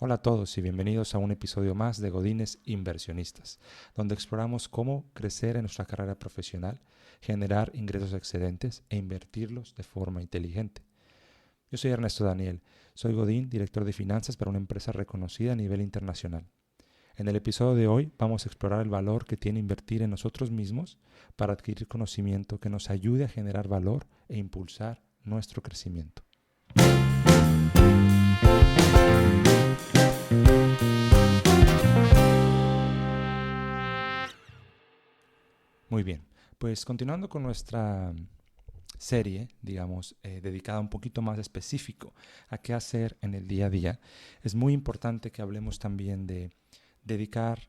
Hola a todos y bienvenidos a un episodio más de Godines Inversionistas, donde exploramos cómo crecer en nuestra carrera profesional, generar ingresos excedentes e invertirlos de forma inteligente. Yo soy Ernesto Daniel, soy Godín, director de finanzas para una empresa reconocida a nivel internacional. En el episodio de hoy vamos a explorar el valor que tiene invertir en nosotros mismos para adquirir conocimiento que nos ayude a generar valor e impulsar nuestro crecimiento. Muy bien, pues continuando con nuestra serie, dedicada un poquito más específico a qué hacer en el día a día, es muy importante que hablemos también de dedicar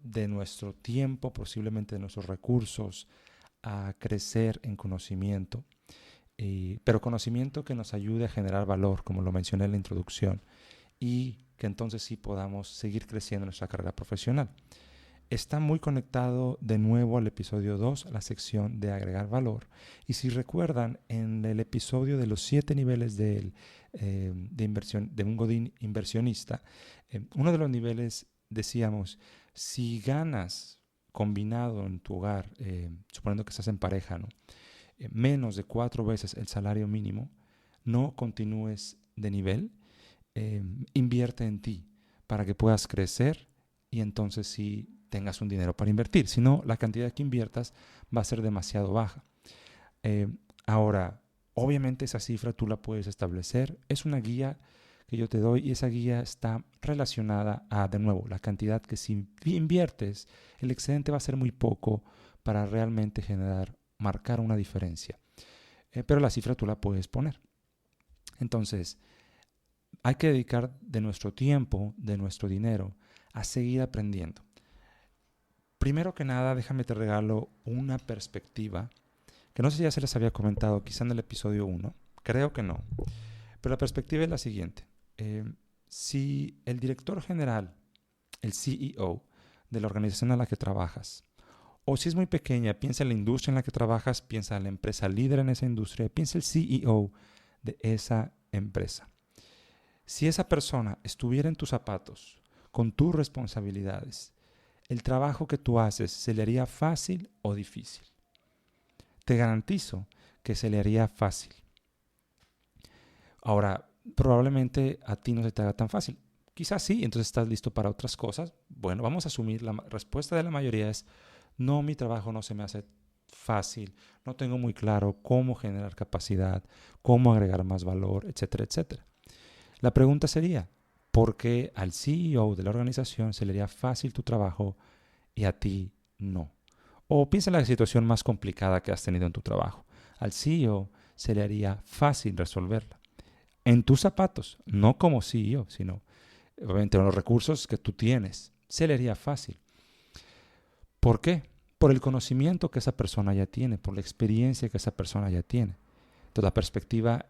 de nuestro tiempo, posiblemente de nuestros recursos, a crecer en conocimiento, pero conocimiento que nos ayude a generar valor, como lo mencioné en la introducción, y que entonces sí podamos seguir creciendo en nuestra carrera profesional. Está muy conectado de nuevo al episodio 2, la sección de agregar valor. Y si recuerdan, en el episodio de los 7 niveles de inversión, de un Godín inversionista, uno de los niveles decíamos, si ganas combinado en tu hogar, suponiendo que estás en pareja, ¿no? Menos de 4 veces el salario mínimo, no continúes de nivel, invierte en ti para que puedas crecer y entonces sí tengas un dinero para invertir. Si no, la cantidad que inviertas va a ser demasiado baja. Ahora, obviamente esa cifra tú la puedes establecer. Es una guía que yo te doy y esa guía está relacionada a, de nuevo, la cantidad que si inviertes, el excedente va a ser muy poco para realmente marcar una diferencia. Pero la cifra tú la puedes poner. Entonces, hay que dedicar de nuestro tiempo, de nuestro dinero, a seguir aprendiendo. Primero que nada, déjame te regalo una perspectiva que no sé si ya se les había comentado, quizá en el episodio 1, creo que no, pero la perspectiva es la siguiente. Si el director general, el CEO de la organización a la que trabajas, o si es muy pequeña, piensa en la industria en la que trabajas, piensa en la empresa líder en esa industria, piensa el CEO de esa empresa. Si esa persona estuviera en tus zapatos, con tus responsabilidades, ¿el trabajo que tú haces se le haría fácil o difícil? Te garantizo que se le haría fácil. Ahora, probablemente a ti no se te haga tan fácil. Quizás sí, entonces estás listo para otras cosas. Bueno, vamos a asumir, la respuesta de la mayoría es, no, mi trabajo no se me hace fácil, no tengo muy claro cómo generar capacidad, cómo agregar más valor, etcétera, etcétera. La pregunta sería, ¿por qué al CEO de la organización se le haría fácil tu trabajo y a ti no? O piensa en la situación más complicada que has tenido en tu trabajo. Al CEO se le haría fácil resolverla. En tus zapatos, no como CEO, sino obviamente en los recursos que tú tienes, se le haría fácil. ¿Por qué? Por el conocimiento que esa persona ya tiene, por la experiencia que esa persona ya tiene. Entonces la perspectiva,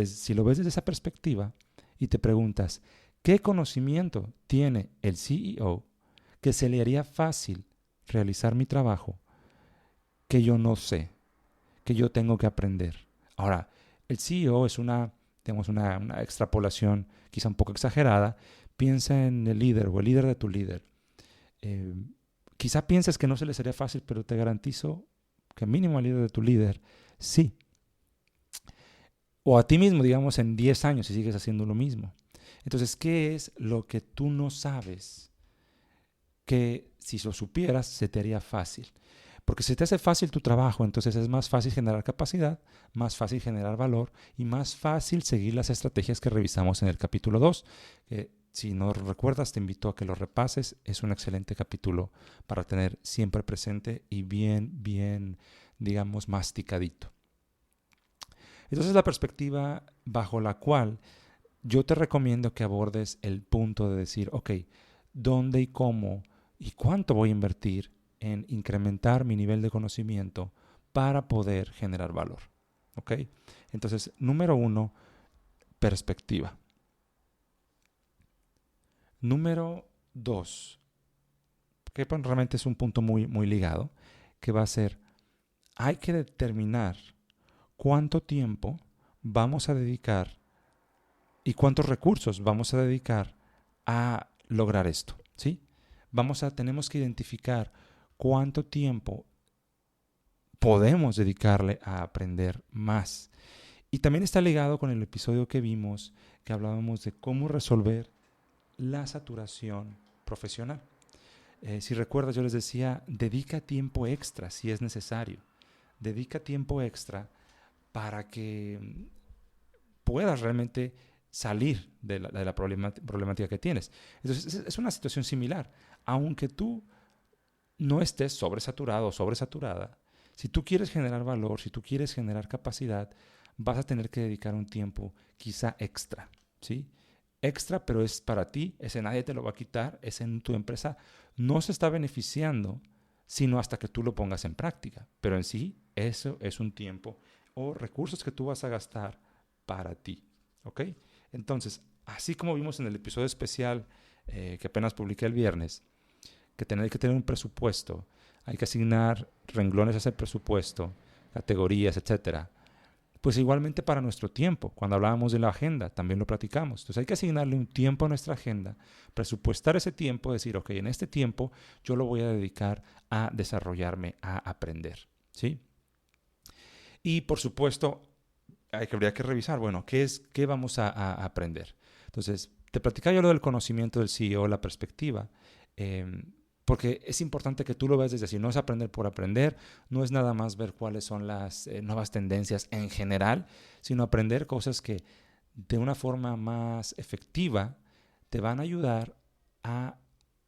si lo ves desde esa perspectiva y te preguntas, ¿qué conocimiento tiene el CEO que se le haría fácil realizar mi trabajo que yo no sé, que yo tengo que aprender? Ahora, el CEO es una extrapolación quizá un poco exagerada. Piensa en el líder o el líder de tu líder. Eh, Quizá pienses que no se le sería fácil, pero te garantizo que mínimo al líder de tu líder, sí. O a ti mismo, digamos, en 10 años si sigues haciendo lo mismo. Entonces, ¿qué es lo que tú no sabes que si lo supieras se te haría fácil? Porque si te hace fácil tu trabajo, entonces es más fácil generar capacidad, más fácil generar valor y más fácil seguir las estrategias que revisamos en el capítulo 2. Si no recuerdas, te invito a que lo repases. Es un excelente capítulo para tener siempre presente y bien, digamos, masticadito. Entonces, la perspectiva bajo la cual yo te recomiendo que abordes el punto de decir, ok, ¿dónde y cómo y cuánto voy a invertir en incrementar mi nivel de conocimiento para poder generar valor? ¿Ok? Entonces, número 1, perspectiva. Número 2, que realmente es un punto muy ligado, que va a ser, hay que determinar cuánto tiempo vamos a dedicar ¿Y cuántos recursos vamos a dedicar a lograr esto? ¿Sí? Tenemos que identificar cuánto tiempo podemos dedicarle a aprender más. Y también está ligado con el episodio que vimos, que hablábamos de cómo resolver la saturación profesional. Si recuerdas, yo les decía, dedica tiempo extra si es necesario. Dedica tiempo extra para que puedas realmente salir de la problemática que tienes. Entonces, es una situación similar. Aunque tú no estés sobresaturado o sobresaturada, si tú quieres generar valor, si tú quieres generar capacidad, vas a tener que dedicar un tiempo quizá extra, ¿sí? Extra, pero es para ti, ese nadie te lo va a quitar, ese en tu empresa no se está beneficiando, sino hasta que tú lo pongas en práctica. Pero en sí, eso es un tiempo o recursos que tú vas a gastar para ti, ¿ok? Entonces, así como vimos en el episodio especial que apenas publiqué el viernes, que hay que tener un presupuesto, hay que asignar renglones a ese presupuesto, categorías, etcétera. Pues igualmente para nuestro tiempo, cuando hablábamos de la agenda, también lo platicamos. Entonces hay que asignarle un tiempo a nuestra agenda, presupuestar ese tiempo, decir, ok, en este tiempo yo lo voy a dedicar a desarrollarme, a aprender, ¿sí? Y por supuesto, habría que revisar, bueno, ¿qué vamos a aprender? Entonces, te platicaba yo lo del conocimiento del CEO, la perspectiva, porque es importante que tú lo veas desde así. No es aprender por aprender, no es nada más ver cuáles son las nuevas tendencias en general, sino aprender cosas que de una forma más efectiva te van a ayudar a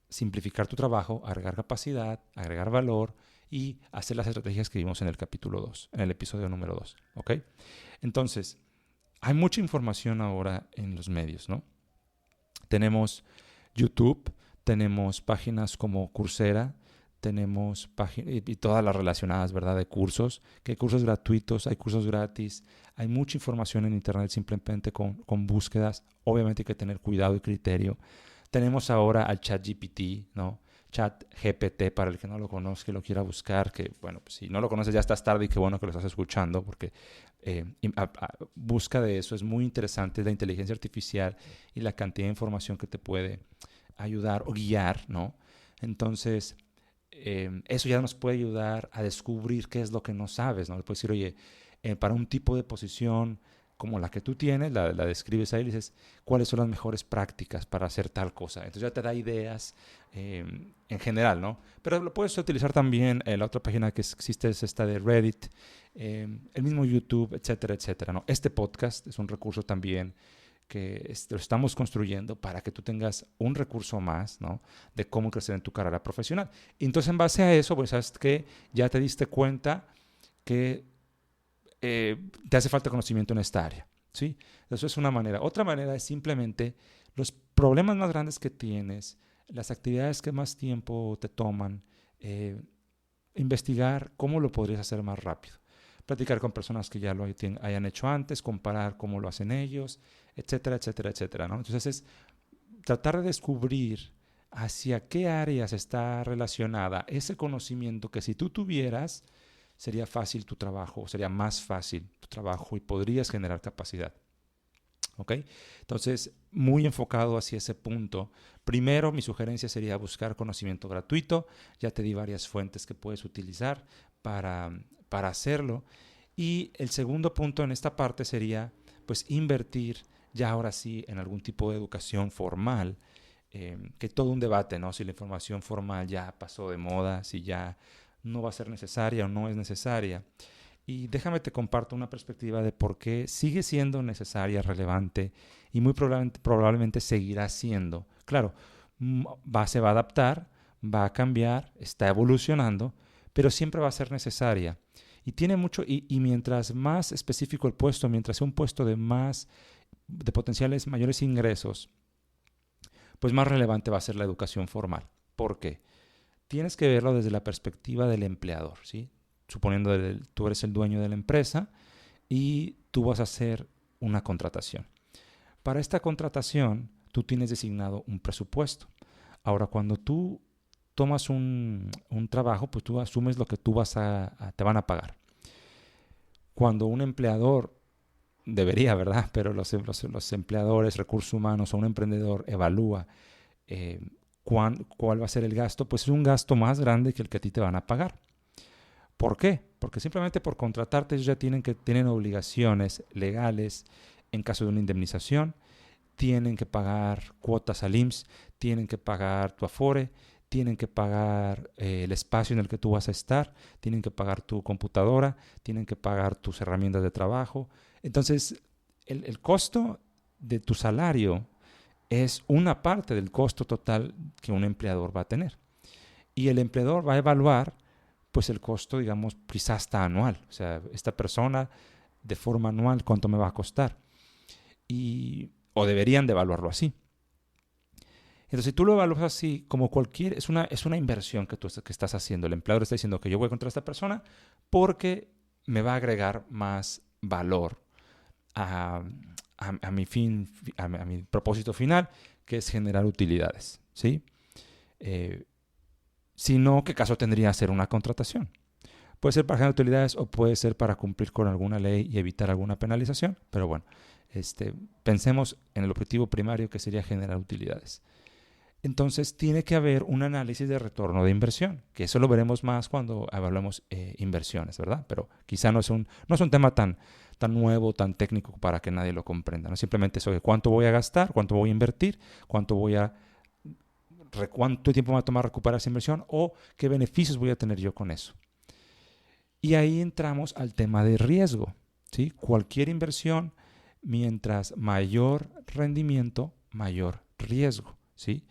simplificar tu trabajo, agregar capacidad, agregar valor y hacer las estrategias que vimos en el capítulo 2, en el episodio número 2, ¿ok? Entonces, hay mucha información ahora en los medios, ¿no? Tenemos YouTube, tenemos páginas como Coursera, tenemos y todas las relacionadas, ¿verdad? De cursos, que hay cursos gratuitos, hay cursos gratis, hay mucha información en internet simplemente con búsquedas. Obviamente hay que tener cuidado y criterio. Tenemos ahora al ChatGPT, ¿no? ChatGPT, para el que no lo conozca y lo quiera buscar, que bueno, pues si no lo conoces ya estás tarde y qué bueno que lo estás escuchando, porque busca de eso, es muy interesante la inteligencia artificial y la cantidad de información que te puede ayudar o guiar, ¿no? Entonces, eso ya nos puede ayudar a descubrir qué es lo que no sabes, ¿no? Le puedes decir, oye, para un tipo de posición como la que tú tienes, la describes ahí y dices, ¿cuáles son las mejores prácticas para hacer tal cosa? Entonces ya te da ideas en general, ¿no? Pero lo puedes utilizar también, la otra página que existe es esta de Reddit, el mismo YouTube, etcétera, etcétera, ¿no? Este podcast es un recurso también que lo estamos construyendo para que tú tengas un recurso más, ¿no? De cómo crecer en tu carrera profesional. Y entonces, en base a eso, pues sabes que ya te diste cuenta que te hace falta conocimiento en esta área, ¿sí? Eso es una manera. Otra manera es simplemente los problemas más grandes que tienes, las actividades que más tiempo te toman, investigar cómo lo podrías hacer más rápido. Platicar con personas que ya lo hayan hecho antes, comparar cómo lo hacen ellos, etcétera, etcétera, etcétera, ¿no? Entonces es tratar de descubrir hacia qué áreas está relacionada ese conocimiento que si tú tuvieras, sería fácil tu trabajo, sería más fácil tu trabajo y podrías generar capacidad. ¿Ok? Entonces, muy enfocado hacia ese punto. Primero, mi sugerencia sería buscar conocimiento gratuito. Ya te di varias fuentes que puedes utilizar para hacerlo. Y el segundo punto en esta parte sería, pues, invertir ya ahora sí en algún tipo de educación formal, que todo un debate, ¿no? Si la información formal ya pasó de moda, si ya no va a ser necesaria o no es necesaria. Y déjame te comparto una perspectiva de por qué sigue siendo necesaria, relevante y muy probablemente seguirá siendo. Claro, se va a adaptar, va a cambiar, está evolucionando, pero siempre va a ser necesaria. Y tiene mucho, y mientras más específico el puesto, mientras sea un puesto de potenciales mayores ingresos, pues más relevante va a ser la educación formal. ¿Por qué? Tienes que verlo desde la perspectiva del empleador, ¿sí? Suponiendo que tú eres el dueño de la empresa y tú vas a hacer una contratación. Para esta contratación, tú tienes designado un presupuesto. Ahora, cuando tú tomas un trabajo, pues tú asumes lo que tú te van a pagar. Cuando un empleador debería, ¿verdad? Pero los empleadores, recursos humanos o un emprendedor evalúa cuál va a ser el gasto, pues es un gasto más grande que el que a ti te van a pagar. ¿Por qué? Porque simplemente por contratarte ellos ya tienen obligaciones legales en caso de una indemnización, tienen que pagar cuotas al IMSS, tienen que pagar tu Afore, tienen que pagar el espacio en el que tú vas a estar, tienen que pagar tu computadora, tienen que pagar tus herramientas de trabajo. Entonces, el costo de tu salario es una parte del costo total que un empleador va a tener. Y el empleador va a evaluar pues el costo, digamos, quizás hasta anual. O sea, esta persona de forma anual, ¿cuánto me va a costar? O deberían de evaluarlo así. Entonces, si tú lo evalúas así, como es una inversión que estás haciendo. El empleador está diciendo que yo voy a contratar a esta persona porque me va a agregar más valor a mi propósito final, que es generar utilidades, ¿sí? Si no, ¿qué caso tendría hacer una contratación? Puede ser para generar utilidades o puede ser para cumplir con alguna ley y evitar alguna penalización, pero bueno, pensemos en el objetivo primario, que sería generar utilidades. Entonces tiene que haber un análisis de retorno de inversión, que eso lo veremos más cuando evaluemos inversiones, ¿verdad? Pero quizá no es un tema tan nuevo, tan técnico para que nadie lo comprenda, ¿no? Simplemente eso de cuánto voy a gastar, cuánto voy a invertir, cuánto tiempo me va a tomar recuperar esa inversión o qué beneficios voy a tener yo con eso. Y ahí entramos al tema de riesgo, ¿sí? Cualquier inversión, mientras mayor rendimiento, mayor riesgo, ¿sí?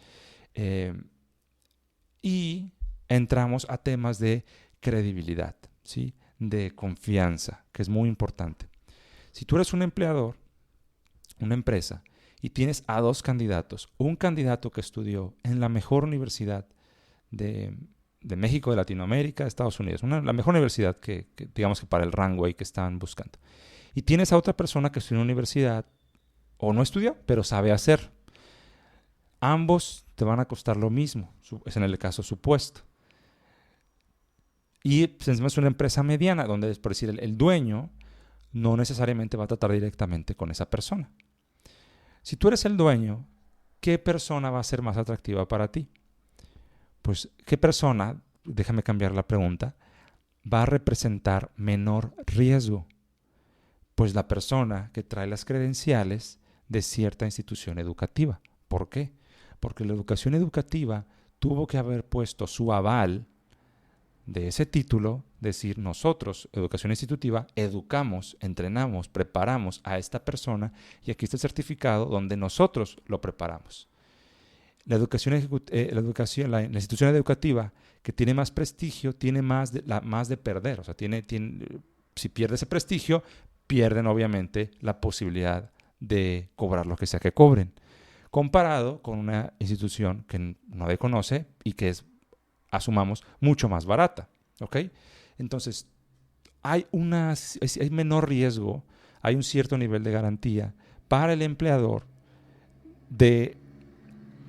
Y entramos a temas de credibilidad, ¿sí? De confianza, que es muy importante. Si tú eres un empleador, una empresa, y tienes a dos candidatos, un candidato que estudió en la mejor universidad de México, de Latinoamérica, de Estados Unidos, la mejor universidad que digamos que para el rango ahí que están buscando, y tienes a otra persona que estudió en una universidad o no estudió, pero sabe hacer. Ambos te van a costar lo mismo, es en el caso supuesto. Y es una empresa mediana, donde, por decir, el dueño no necesariamente va a tratar directamente con esa persona. Si tú eres el dueño, ¿qué persona va a ser más atractiva para ti? Pues, ¿qué persona, déjame cambiar la pregunta, va a representar menor riesgo? Pues la persona que trae las credenciales de cierta institución educativa. ¿Por qué? Porque la educación educativa tuvo que haber puesto su aval de ese título, decir, nosotros, educación institutiva, educamos, entrenamos, preparamos a esta persona y aquí está el certificado donde nosotros lo preparamos. La institución educativa que tiene más prestigio tiene más de perder. O sea, si pierde ese prestigio, pierden obviamente la posibilidad de cobrar lo que sea que cobren. Comparado con una institución que nadie conoce y que es, asumamos, mucho más barata. ¿Ok? Entonces, hay menor riesgo, hay un cierto nivel de garantía para el empleador de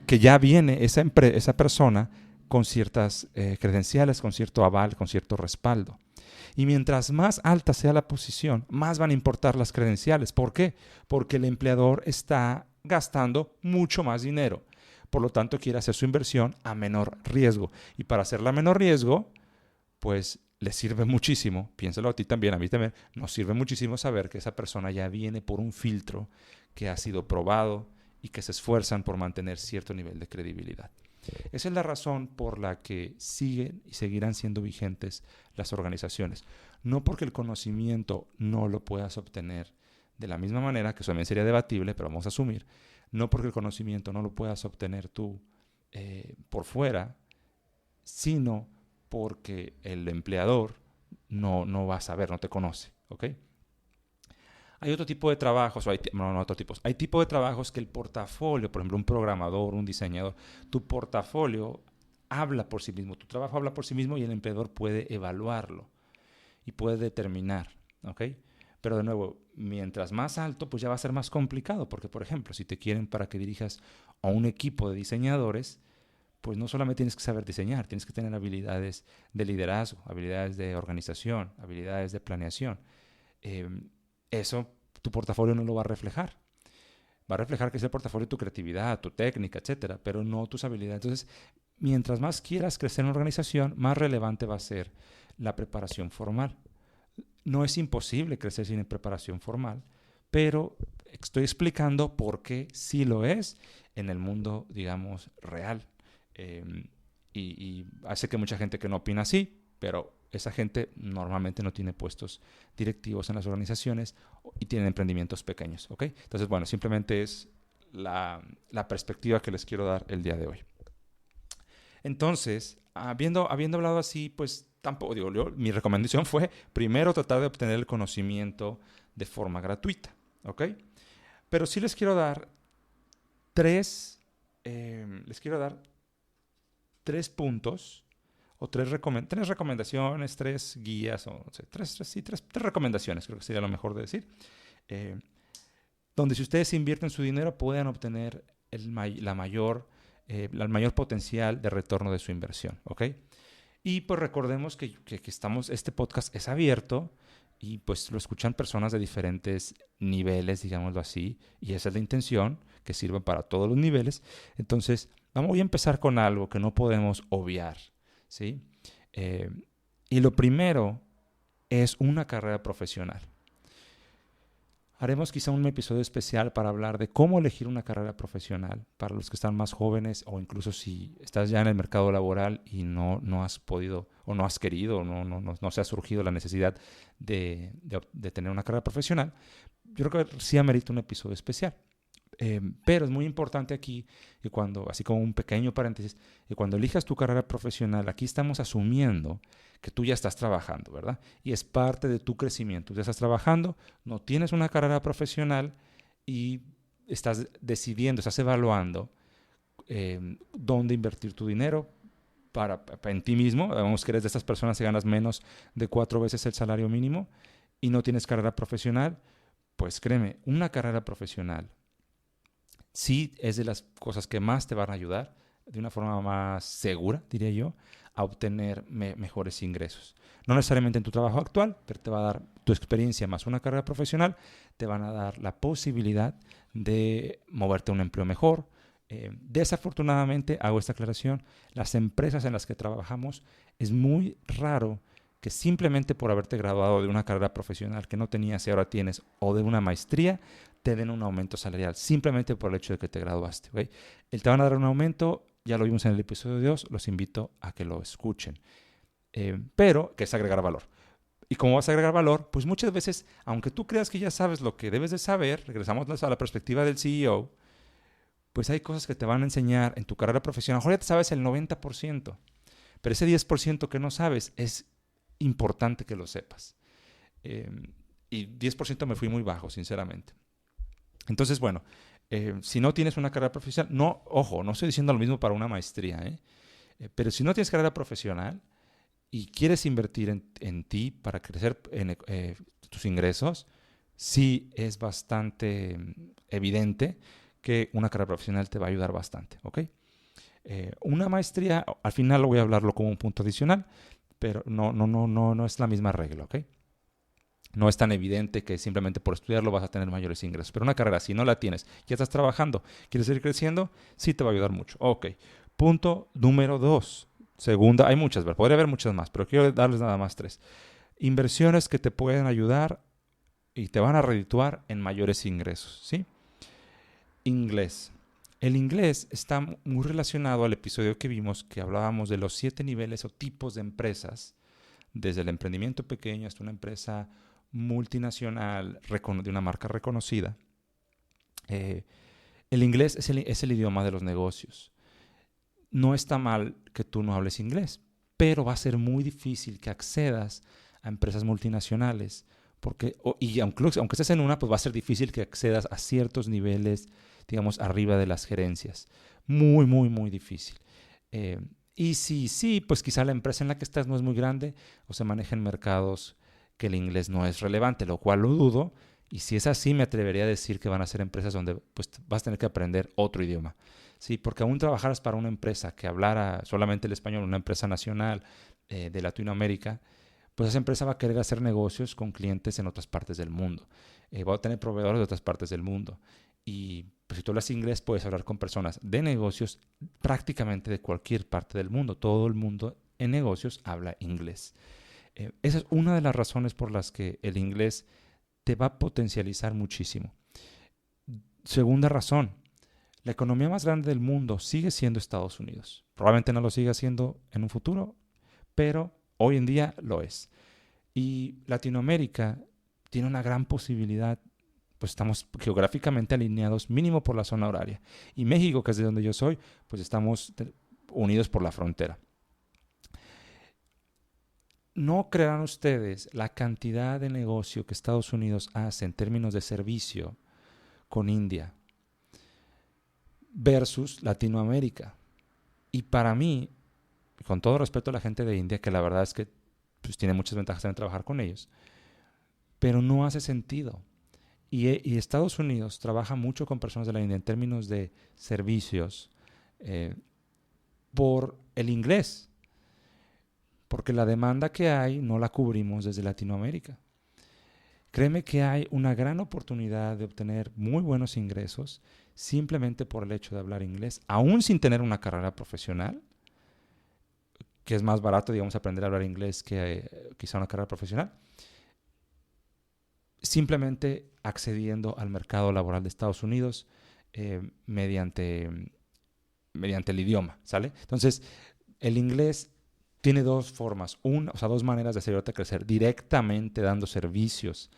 que ya viene esa persona con ciertas credenciales, con cierto aval, con cierto respaldo. Y mientras más alta sea la posición, más van a importar las credenciales. ¿Por qué? Porque el empleador está gastando mucho más dinero. Por lo tanto, quiere hacer su inversión a menor riesgo. Y para hacerla a menor riesgo, pues le sirve muchísimo, piénsalo a ti también, a mí también, nos sirve muchísimo saber que esa persona ya viene por un filtro que ha sido probado y que se esfuerzan por mantener cierto nivel de credibilidad. Esa es la razón por la que siguen y seguirán siendo vigentes las organizaciones. No porque el conocimiento no lo puedas obtener de la misma manera, que eso también sería debatible, pero vamos a asumir, no porque el conocimiento no lo puedas obtener tú por fuera, sino porque el empleador no va a saber, no te conoce. ¿Ok? Hay otro tipo de trabajos, hay tipo de trabajos que el portafolio, por ejemplo, un programador, un diseñador, tu portafolio habla por sí mismo, tu trabajo habla por sí mismo y el empleador puede evaluarlo y puede determinar, ¿ok? Pero de nuevo, mientras más alto, pues ya va a ser más complicado, porque por ejemplo, si te quieren para que dirijas a un equipo de diseñadores, pues no solamente tienes que saber diseñar, tienes que tener habilidades de liderazgo, habilidades de organización, habilidades de planeación. Eso tu portafolio no lo va a reflejar. Va a reflejar que es el portafolio tu creatividad, tu técnica, etcétera, pero no tus habilidades. Entonces, mientras más quieras crecer en una organización, más relevante va a ser la preparación formal. No es imposible crecer sin preparación formal, pero estoy explicando por qué sí lo es en el mundo, digamos, real. Y hace que mucha gente que no opina así, pero esa gente normalmente no tiene puestos directivos en las organizaciones y tienen emprendimientos pequeños, ¿ok? Entonces, bueno, simplemente es la perspectiva que les quiero dar el día de hoy. Entonces, habiendo hablado así, pues tampoco, digo, mi recomendación fue primero tratar de obtener el conocimiento de forma gratuita, ¿ok? Pero sí les quiero dar tres puntos o tres recomendaciones, tres guías, o sea, tres recomendaciones, creo que sería lo mejor de decir, donde si ustedes invierten su dinero puedan obtener el mayor potencial de retorno de su inversión, ¿ok? Y pues recordemos que este podcast es abierto y pues lo escuchan personas de diferentes niveles, digámoslo así, y esa es la intención, que sirva para todos los niveles. Entonces, voy a empezar con algo que no podemos obviar, ¿sí? Y lo primero es una carrera profesional. Haremos quizá un episodio especial para hablar de cómo elegir una carrera profesional para los que están más jóvenes, o incluso si estás ya en el mercado laboral y no has podido o no has querido o no se ha surgido la necesidad de tener una carrera profesional. Yo creo que sí amerita un episodio especial. Pero es muy importante aquí que así como un pequeño paréntesis, que cuando elijas tu carrera profesional, aquí estamos asumiendo que tú ya estás trabajando, ¿verdad? Y es parte de tu crecimiento. Ya estás trabajando, no tienes una carrera profesional y estás decidiendo, estás evaluando dónde invertir tu dinero en ti mismo. Vamos que eres de estas personas que ganas menos de 4 veces el salario mínimo y no tienes carrera profesional. Pues créeme, una carrera profesional sí es de las cosas que más te van a ayudar, de una forma más segura, diría yo, a obtener mejores ingresos. No necesariamente en tu trabajo actual, pero te va a dar tu experiencia más una carrera profesional, te van a dar la posibilidad de moverte a un empleo mejor. Desafortunadamente, hago esta aclaración, las empresas en las que trabajamos es muy raro que simplemente por haberte graduado de una carrera profesional que no tenías y ahora tienes, o de una maestría, te den un aumento salarial, simplemente por el hecho de que te graduaste, ¿okay? Te van a dar un aumento, ya lo vimos en el episodio 2, los invito a que lo escuchen. Pero que es agregar valor. ¿Y cómo vas a agregar valor? Pues muchas veces, aunque tú creas que ya sabes lo que debes de saber, regresamos a la perspectiva del CEO, pues hay cosas que te van a enseñar en tu carrera profesional. Ahora ya te sabes el 90%, pero ese 10% que no sabes es importante que lo sepas. Y 10% me fui muy bajo, sinceramente. Entonces, bueno, si no tienes una carrera profesional, no estoy diciendo lo mismo para una maestría, pero si no tienes carrera profesional y quieres invertir en ti para crecer en tus ingresos, sí es bastante evidente que una carrera profesional te va a ayudar bastante, ¿ok? Una maestría, al final lo voy a hablarlo como un punto adicional, pero no es la misma regla, ¿ok? No es tan evidente que simplemente por estudiarlo vas a tener mayores ingresos. Pero una carrera, si no la tienes, ya estás trabajando, quieres seguir creciendo, sí te va a ayudar mucho. Ok. Punto número 2. Segunda, hay muchas, ¿verdad? Podría haber muchas más, pero quiero darles nada más 3. Inversiones que te pueden ayudar y te van a redituar en mayores ingresos, ¿sí? Inglés. El inglés está muy relacionado al episodio que vimos, que hablábamos de los 7 niveles o tipos de empresas, desde el emprendimiento pequeño hasta una empresa multinacional de una marca reconocida. El inglés es el idioma de los negocios. No está mal que tú no hables inglés, pero va a ser muy difícil que accedas a empresas multinacionales, y aunque estés en una, pues va a ser difícil que accedas a ciertos niveles, digamos, arriba de las gerencias. Muy, muy, muy difícil. Y sí, pues quizá la empresa en la que estás no es muy grande o se maneja en mercados que el inglés no es relevante, lo cual lo dudo. Y si es así, me atrevería a decir que van a ser empresas donde pues, vas a tener que aprender otro idioma. Sí, porque aún trabajaras para una empresa que hablara solamente el español, una empresa nacional de Latinoamérica, pues esa empresa va a querer hacer negocios con clientes en otras partes del mundo. voy a tener proveedores de otras partes del mundo. Y pues, si tú hablas inglés, puedes hablar con personas de negocios prácticamente de cualquier parte del mundo. Todo el mundo en negocios habla inglés. Esa es una de las razones por las que el inglés te va a potencializar muchísimo. Segunda razón, la economía más grande del mundo sigue siendo Estados Unidos. Probablemente no lo siga siendo en un futuro, pero hoy en día lo es. Y Latinoamérica tiene una gran posibilidad, pues estamos geográficamente alineados mínimo por la zona horaria. Y México, que es de donde yo soy, pues estamos unidos por la frontera. No creerán ustedes la cantidad de negocio que Estados Unidos hace en términos de servicio con India versus Latinoamérica. Y para mí, con todo respeto a la gente de India, que la verdad es que pues, tiene muchas ventajas en trabajar con ellos, pero no hace sentido. Y Estados Unidos trabaja mucho con personas de la India en términos de servicios por el inglés, porque la demanda que hay no la cubrimos desde Latinoamérica. Créeme que hay una gran oportunidad de obtener muy buenos ingresos simplemente por el hecho de hablar inglés, aún sin tener una carrera profesional, que es más barato, digamos, aprender a hablar inglés que quizá una carrera profesional, simplemente accediendo al mercado laboral de Estados Unidos mediante el idioma, ¿sale? Entonces, el inglés tiene dos formas, dos maneras de hacerte crecer, directamente dando servicios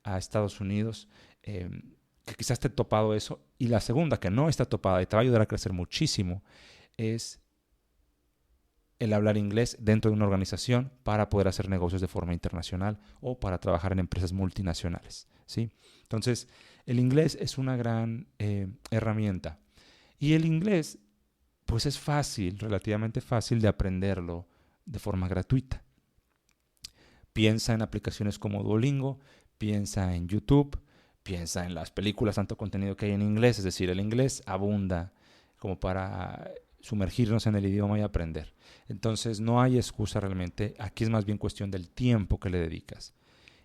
a Estados Unidos, que quizás esté topado eso, y la segunda, que no está topada y te va a ayudar a crecer muchísimo, es el hablar inglés dentro de una organización para poder hacer negocios de forma internacional o para trabajar en empresas multinacionales, ¿sí? Entonces, el inglés es una gran herramienta. Y el inglés, pues es fácil, relativamente fácil de aprenderlo de forma gratuita. Piensa en aplicaciones como Duolingo, piensa en YouTube, piensa en las películas, tanto contenido que hay en inglés, es decir, el inglés abunda como para sumergirnos en el idioma y aprender. Entonces no hay excusa realmente, aquí es más bien cuestión del tiempo que le dedicas.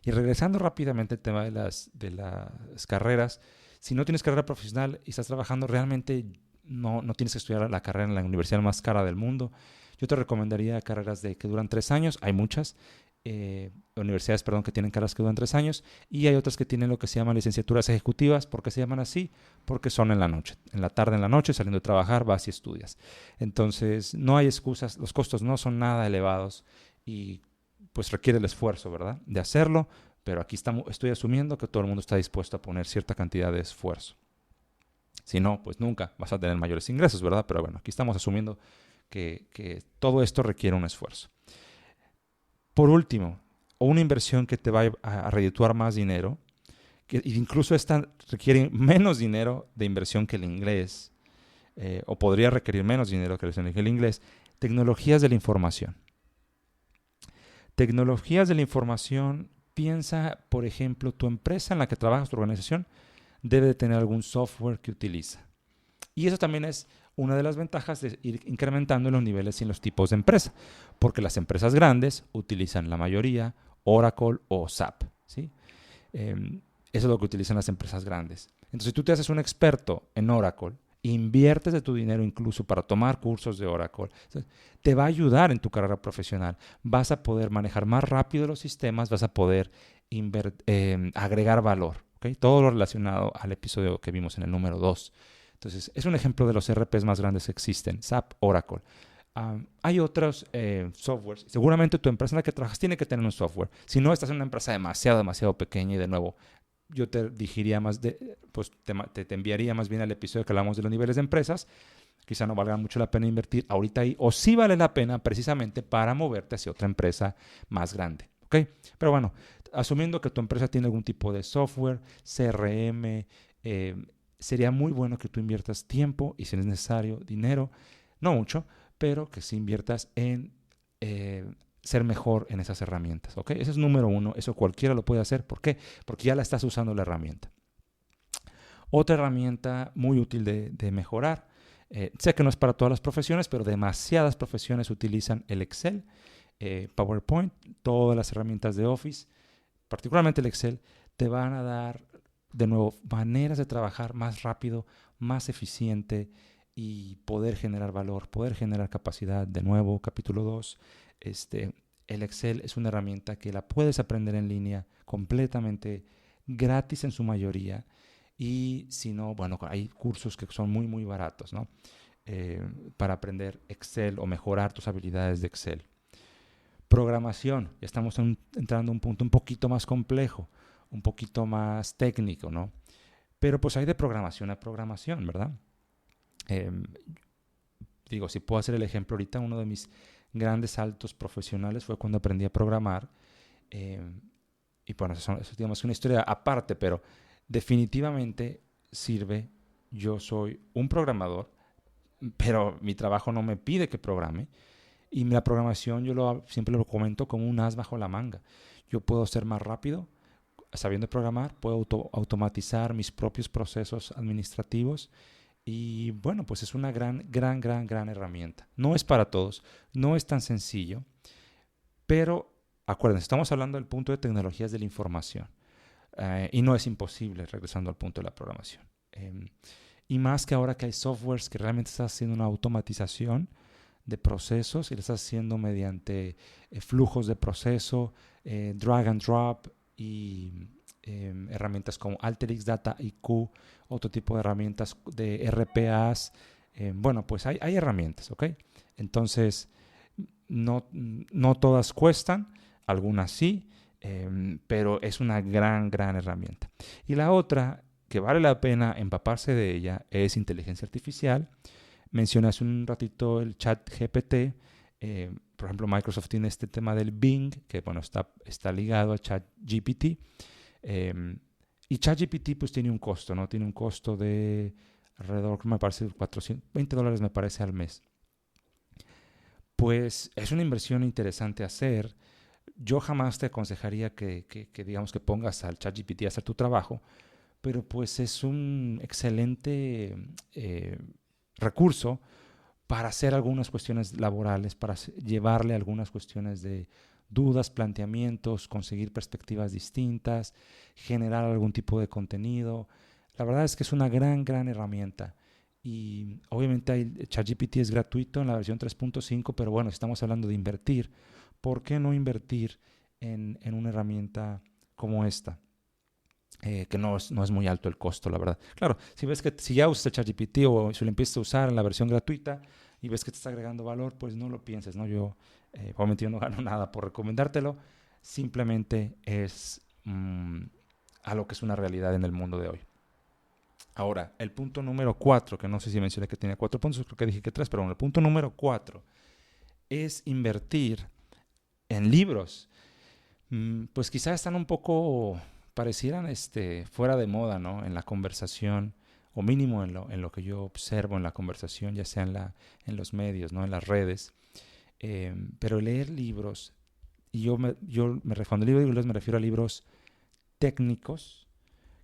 Y regresando rápidamente al tema de las carreras, si no tienes carrera profesional y estás trabajando, realmente no tienes que estudiar la carrera en la universidad más cara del mundo. Yo te recomendaría carreras que duran 3 años, hay muchas, universidades, que tienen carreras que duran 3 años, y hay otras que tienen lo que se llaman licenciaturas ejecutivas. ¿Por qué se llaman así? Porque son en la noche, en la tarde, en la noche, saliendo de trabajar, vas y estudias. Entonces, no hay excusas, los costos no son nada elevados y pues requiere el esfuerzo, ¿verdad?, de hacerlo, pero aquí estoy asumiendo que todo el mundo está dispuesto a poner cierta cantidad de esfuerzo. Si no, pues nunca vas a tener mayores ingresos, ¿verdad? Pero bueno, aquí estamos asumiendo que todo esto requiere un esfuerzo. Por último, una inversión que te va a redituar más dinero, que incluso esta requiere menos dinero de inversión que el inglés, o podría requerir menos dinero que el inglés, tecnologías de la información. Tecnologías de la información, piensa, por ejemplo, tu empresa en la que trabajas, tu organización, debe de tener algún software que utiliza. Y eso también es una de las ventajas de ir incrementando los niveles y en los tipos de empresa, porque las empresas grandes utilizan la mayoría Oracle o SAP, ¿sí? Eso es lo que utilizan las empresas grandes. Entonces, si tú te haces un experto en Oracle, inviertes de tu dinero incluso para tomar cursos de Oracle, te va a ayudar en tu carrera profesional. Vas a poder manejar más rápido los sistemas, vas a poder agregar valor, ¿okay? Todo lo relacionado al episodio que vimos en el número 2. Entonces, es un ejemplo de los ERPs más grandes que existen, SAP, Oracle. Hay otros softwares. Seguramente tu empresa en la que trabajas tiene que tener un software. Si no, estás en una empresa demasiado pequeña y de nuevo, yo te dirigiría te enviaría más bien al episodio que hablamos de los niveles de empresas. Quizá no valga mucho la pena invertir ahorita ahí, o sí vale la pena precisamente para moverte hacia otra empresa más grande, ¿ok? Pero bueno, asumiendo que tu empresa tiene algún tipo de software, CRM, sería muy bueno que tú inviertas tiempo y, si es necesario, dinero, no mucho, pero que sí inviertas en ser mejor en esas herramientas, ¿ok? Ese es número 1, eso cualquiera lo puede hacer. ¿Por qué? Porque ya la estás usando la herramienta. Otra herramienta muy útil de mejorar, sé que no es para todas las profesiones, pero demasiadas profesiones utilizan el Excel, PowerPoint, todas las herramientas de Office, particularmente el Excel, te van a dar de nuevo, maneras de trabajar más rápido, más eficiente y poder generar valor, poder generar capacidad. De nuevo, capítulo 2, el Excel es una herramienta que la puedes aprender en línea completamente gratis en su mayoría. Y si no, bueno, hay cursos que son muy, muy baratos, ¿no? Para aprender Excel o mejorar tus habilidades de Excel. Programación, ya estamos entrando a un punto un poquito más complejo, un poquito más técnico, ¿no? Pero pues hay de programación a programación, ¿verdad? Digo, si puedo hacer el ejemplo ahorita, uno de mis grandes saltos profesionales fue cuando aprendí a programar. Y bueno, eso es digamos una historia aparte, pero definitivamente sirve. Yo soy un programador, pero mi trabajo no me pide que programe. Y la programación siempre lo comento como un as bajo la manga. Yo puedo ser más rápido sabiendo programar, puedo automatizar mis propios procesos administrativos y bueno, pues es una gran herramienta. No es para todos, no es tan sencillo, pero acuérdense, estamos hablando del punto de tecnologías de la información y no es imposible regresando al punto de la programación. Y más que ahora que hay softwares que realmente están haciendo una automatización de procesos y lo estás haciendo mediante flujos de proceso, drag and drop y herramientas como Alteryx, Data IQ, otro tipo de herramientas de RPAs. Bueno, pues hay herramientas, ¿ok? Entonces, no todas cuestan, algunas sí, pero es una gran herramienta. Y la otra que vale la pena empaparse de ella es inteligencia artificial. Mencioné hace un ratito el chat GPT. Por ejemplo, Microsoft tiene este tema del Bing, que bueno, está ligado a chat GPT. Y chat GPT pues tiene un costo, ¿no? Tiene un costo de alrededor, me parece, $420 me parece al mes. Pues es una inversión interesante hacer. Yo jamás te aconsejaría que digamos que pongas al chat GPT a hacer tu trabajo, pero pues es un excelente recurso para hacer algunas cuestiones laborales, para llevarle algunas cuestiones de dudas, planteamientos, conseguir perspectivas distintas, generar algún tipo de contenido. La verdad es que es una gran herramienta. Y obviamente ChatGPT es gratuito en la versión 3.5, pero bueno, estamos hablando de invertir. ¿Por qué no invertir en una herramienta como esta? Que no es muy alto el costo, la verdad. Claro, si ya usas ChatGPT o si lo empiezas a usar en la versión gratuita y ves que te está agregando valor, pues no lo pienses, ¿no? Obviamente yo no gano nada por recomendártelo, simplemente es algo que es una realidad en el mundo de hoy. Ahora, el punto número 4, que no sé si mencioné que tenía 4 puntos, creo que dije que 3, pero bueno, el punto número 4 es invertir en libros. Pues quizás están un poco parecieran fuera de moda, ¿no? En la conversación, o mínimo en lo que yo observo en la conversación, ya sea en los medios, ¿no? En las redes. Pero leer libros, y cuando digo libros me refiero a libros técnicos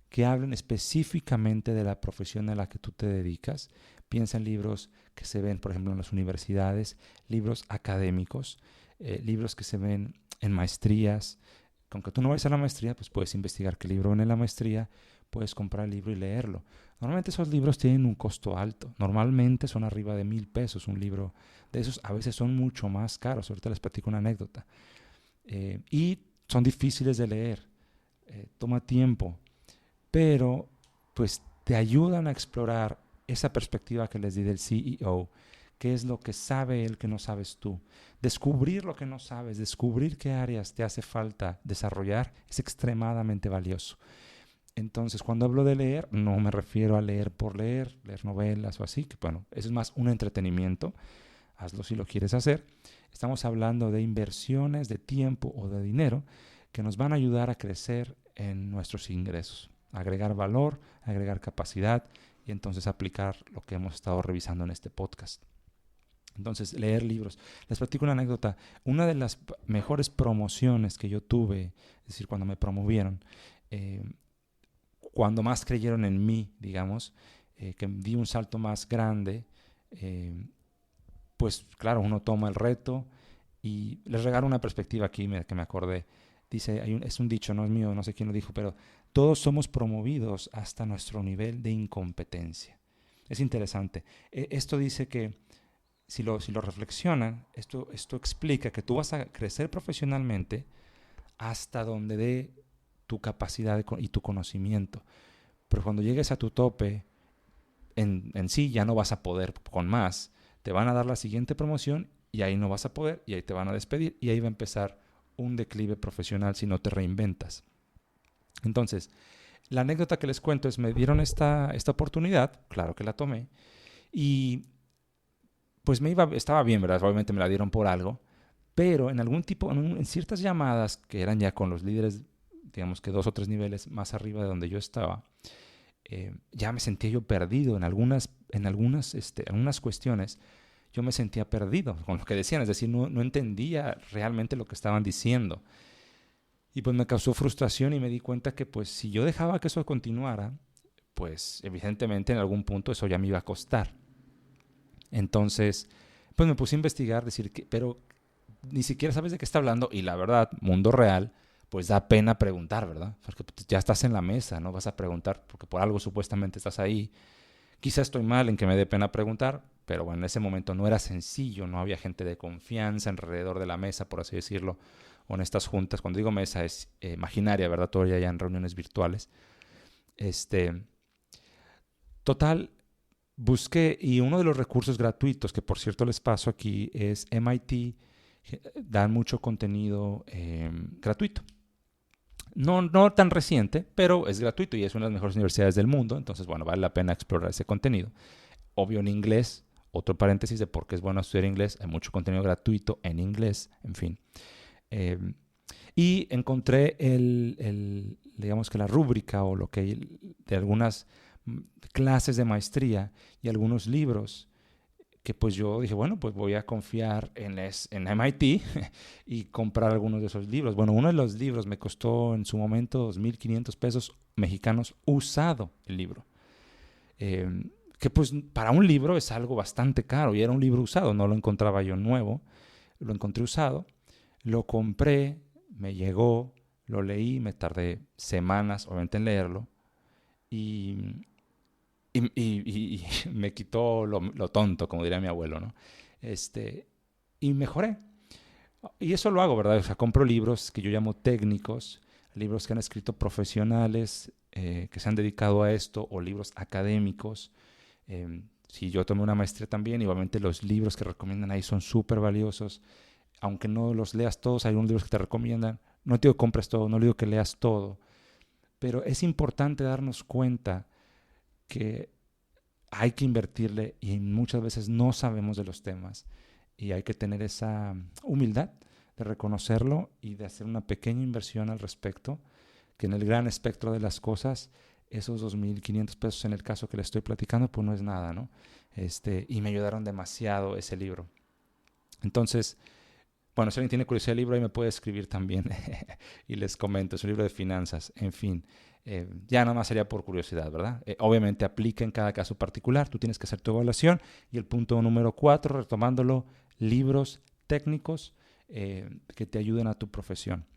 que hablen específicamente de la profesión a la que tú te dedicas. Piensa en libros que se ven, por ejemplo, en las universidades, libros académicos, libros que se ven en maestrías. Aunque tú no vayas a la maestría, pues puedes investigar qué libro viene en la maestría, puedes comprar el libro y leerlo. Normalmente esos libros tienen un costo alto. Normalmente son arriba de $1,000 un libro de esos. A veces son mucho más caros. Ahorita les platico una anécdota. Y son difíciles de leer. Toma tiempo. Pero pues te ayudan a explorar esa perspectiva que les di del CEO. ¿Qué es lo que sabe él que no sabes tú? Descubrir lo que no sabes, descubrir qué áreas te hace falta desarrollar es extremadamente valioso. Entonces, cuando hablo de leer, no me refiero a leer por leer novelas o así, que bueno, eso es más un entretenimiento, hazlo si lo quieres hacer. Estamos hablando de inversiones de tiempo o de dinero que nos van a ayudar a crecer en nuestros ingresos, agregar valor, agregar capacidad y entonces aplicar lo que hemos estado revisando en este podcast. Entonces, leer libros. Les platico una anécdota. Una de las mejores promociones que yo tuve, es decir, cuando me promovieron, cuando más creyeron en mí, digamos, que di un salto más grande, pues claro, uno toma el reto y les regalo una perspectiva aquí que me acordé. Dice, es un dicho, no es mío, no sé quién lo dijo, pero todos somos promovidos hasta nuestro nivel de incompetencia. Es interesante. Esto dice que, si lo reflexionan, esto explica que tú vas a crecer profesionalmente hasta donde dé tu capacidad y tu conocimiento. Pero cuando llegues a tu tope, en sí ya no vas a poder con más. Te van a dar la siguiente promoción y ahí no vas a poder y ahí te van a despedir y ahí va a empezar un declive profesional si no te reinventas. Entonces, la anécdota que les cuento es, me dieron esta oportunidad, claro que la tomé, y pues estaba bien, ¿verdad? Obviamente me la dieron por algo, pero en ciertas llamadas que eran ya con los líderes, digamos que 2 o 3 niveles más arriba de donde yo estaba, ya me sentía yo perdido en algunas cuestiones. Yo me sentía perdido con lo que decían, es decir, no entendía realmente lo que estaban diciendo. Y pues me causó frustración y me di cuenta que pues si yo dejaba que eso continuara, pues evidentemente en algún punto eso ya me iba a costar. Entonces, pues me puse a investigar, pero ni siquiera sabes de qué está hablando y la verdad, mundo real, pues da pena preguntar, ¿verdad? Porque ya estás en la mesa, no vas a preguntar porque por algo supuestamente estás ahí. Quizá estoy mal en que me dé pena preguntar, pero bueno, en ese momento no era sencillo, no había gente de confianza alrededor de la mesa, por así decirlo, o en estas juntas. Cuando digo mesa es imaginaria, ¿verdad? Todavía ya en reuniones virtuales. Total, busqué, y uno de los recursos gratuitos, que por cierto les paso aquí, es MIT, dan mucho contenido gratuito. No tan reciente, pero es gratuito y es una de las mejores universidades del mundo, entonces bueno, vale la pena explorar ese contenido. Obvio en inglés, otro paréntesis de por qué es bueno estudiar inglés, hay mucho contenido gratuito en inglés, en fin. Y encontré digamos que la rúbrica o lo que de algunas clases de maestría y algunos libros que pues yo dije, bueno, pues voy a confiar en MIT y comprar algunos de esos libros. Bueno, uno de los libros me costó en su momento 2,500 pesos mexicanos usado el libro. Que pues para un libro es algo bastante caro y era un libro usado, no lo encontraba yo nuevo, lo encontré usado, lo compré, me llegó, lo leí, me tardé semanas obviamente en leerlo y me quitó lo tonto, como diría mi abuelo, ¿no? Y mejoré. Y eso lo hago, ¿verdad? O sea, compro libros que yo llamo técnicos, libros que han escrito profesionales que se han dedicado a esto, o libros académicos. Si yo tomé una maestría también, igualmente los libros que recomiendan ahí son súper valiosos. Aunque no los leas todos, hay unos libros que te recomiendan. No te digo que compres todo, no digo que leas todo. Pero es importante darnos cuenta que hay que invertirle y muchas veces no sabemos de los temas y hay que tener esa humildad de reconocerlo y de hacer una pequeña inversión al respecto, que en el gran espectro de las cosas, esos 2,500 pesos en el caso que le estoy platicando, pues no es nada, ¿no? Y me ayudaron demasiado ese libro. Entonces, bueno, si alguien tiene curiosidad del libro, ahí me puede escribir también y les comento, es un libro de finanzas, en fin. Ya nada más sería por curiosidad, ¿verdad? Obviamente aplica en cada caso particular, tú tienes que hacer tu evaluación. Y el punto número 4, retomándolo, libros técnicos que te ayuden a tu profesión.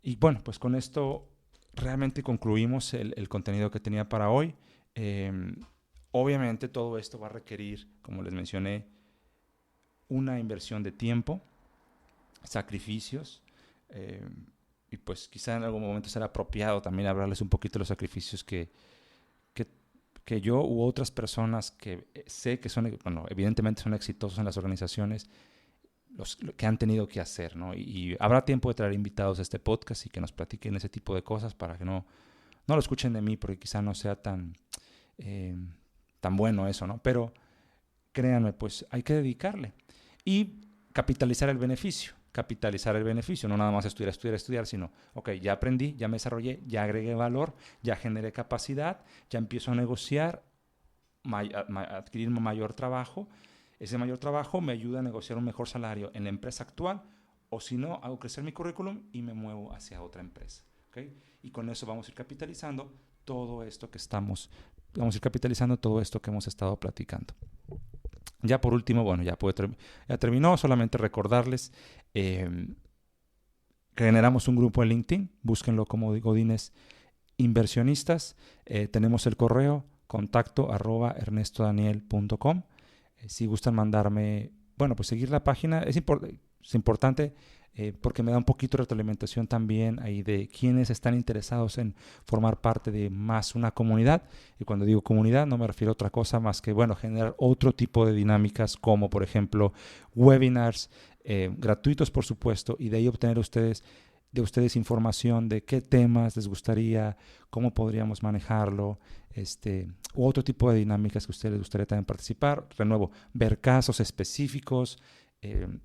Y bueno, pues con esto realmente concluimos el contenido que tenía para hoy. Obviamente todo esto va a requerir, como les mencioné, una inversión de tiempo, sacrificios, y pues quizá en algún momento será apropiado también hablarles un poquito de los sacrificios que yo u otras personas que sé que son, bueno, evidentemente son exitosos en las organizaciones, los que han tenido que hacer, ¿no? Y habrá tiempo de traer invitados a este podcast y que nos platiquen ese tipo de cosas para que no lo escuchen de mí, porque quizá no sea tan bueno eso, ¿no? Pero créanme, pues hay que dedicarle y capitalizar el beneficio, no nada más estudiar, sino, ok, ya aprendí, ya me desarrollé, ya agregué valor, ya generé capacidad, ya empiezo a negociar, adquirir mayor trabajo. Ese mayor trabajo me ayuda a negociar un mejor salario en la empresa actual, o si no, hago crecer mi currículum y me muevo hacia otra empresa, ¿okay? Y con eso vamos a ir capitalizando todo esto que hemos estado platicando. Ya por último, bueno, ya terminó, solamente recordarles, generamos un grupo en LinkedIn, búsquenlo como Godínez inversionistas. Tenemos el correo contacto@ernestodaniel.com. Si gustan mandarme, bueno, pues seguir la página, es importante porque me da un poquito de retroalimentación también ahí de quienes están interesados en formar parte de más una comunidad. Y cuando digo comunidad no me refiero a otra cosa más que, bueno, generar otro tipo de dinámicas como, por ejemplo, webinars gratuitos, por supuesto, y de ahí obtener de ustedes información de qué temas les gustaría, cómo podríamos manejarlo, u otro tipo de dinámicas que a ustedes les gustaría también participar. De nuevo, ver casos específicos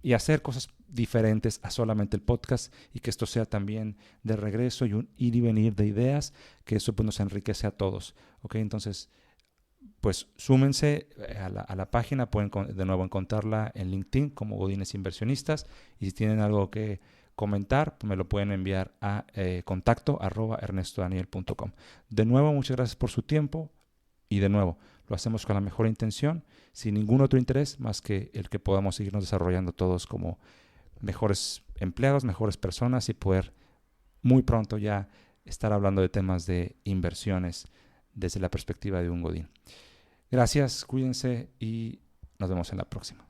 y hacer cosas diferentes a solamente el podcast, y que esto sea también de regreso y un ir y venir de ideas, que eso pues nos enriquece a todos. ¿Ok? Entonces, pues súmense a la página, pueden de nuevo encontrarla en LinkedIn como Godines Inversionistas, y si tienen algo que comentar, pues me lo pueden enviar a contacto@ernestodaniel.com. De nuevo, muchas gracias por su tiempo, y de nuevo, lo hacemos con la mejor intención, sin ningún otro interés más que el que podamos seguirnos desarrollando todos como mejores empleados, mejores personas, y poder muy pronto ya estar hablando de temas de inversiones desde la perspectiva de un Godín. Gracias, cuídense y nos vemos en la próxima.